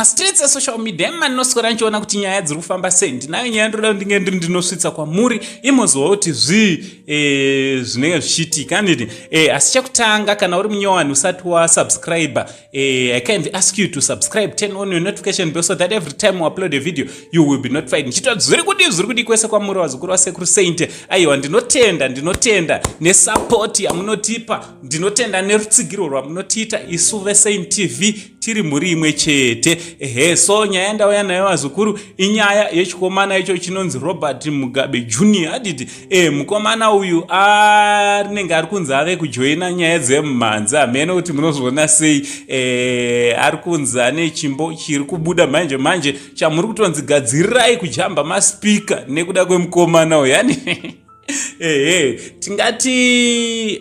Streets ya social media manoswera nchiona kuti nyaya dziri kufamba sei. Ndinayo nyaya ndoda ndinge ndinosvitsa kwamuri imozowa kuti zvinenge zvichiitika nditi asi chekutanga kana uri munyowani usati wasubscribe I kindly ask you to subscribe, turn on your notification bell so that every time we upload a video you will be notified. Nchitwa zviri kudi kwese kwamuri wazukuru wasekuru Saint. Aiwa ndinotenda nesupport yamunotipa, ndinotenda nerutsigiro rwamunotiita isu veSaint TV tiri muri imwe chete. So nyaya ndauya nayo wazukuru inyaya yechikomana icho chinonzi Robert Mugabe Jr. Aditi mukomana uyu anenge ari kunzi ave kujoina nyaya dzemhanza. Hamene kuti munozviona sei ari kunzi ane chimbo chiri kubuda manje chamuri kutonzi gadzirirai kujamba maspika nekuda kwemukomana uyu yani. Tingati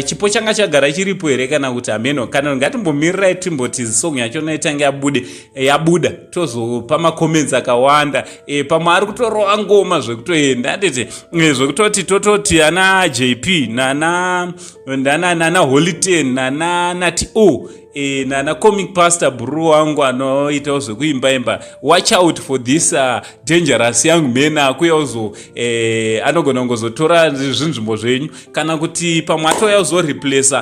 chipo changa chagara chiripo here kana kuti ameno kana ngatimbomirirai timboti song yacho naitanga yabuda tozopa macomments akawanda pamwe ari kutorova ngoma zvekutoenda nditi zvekutoti tototi ana JP nana Holiten nati nana comic pastor bro wangu anoita zvekuimba watch out for this dangerous young men akuya uzo anogona kungozotora zvinzvimbo zvenyu kana kuti pamwe atoya uzoreplace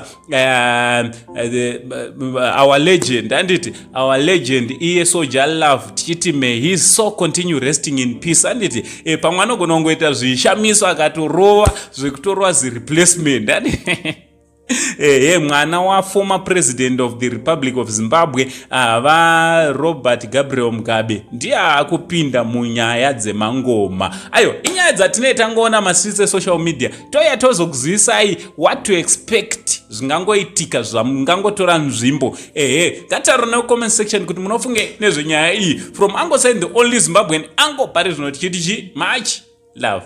our legend anditi our legend iye Soldier Love tichiti may he so continue resting in peace anditi pamwe anogona kungoita zvishamiso akatorova zvekutorwa replacement anditi mwana wa former president of the Republic of Zimbabwe Robert Gabriel Mugabe ndiye akupinda munyaya dzemangoma. Ayo inyaya dzatinoita ngoona mastreets social media toya tozokuzivisai what to expect zvingangoitika zvamungangotora nzvimbo. Ngataura no comment section kuti munofunge nezvenyaya iyi from Ango side the only Zimbabwean Ango pari zvinotichiti much love.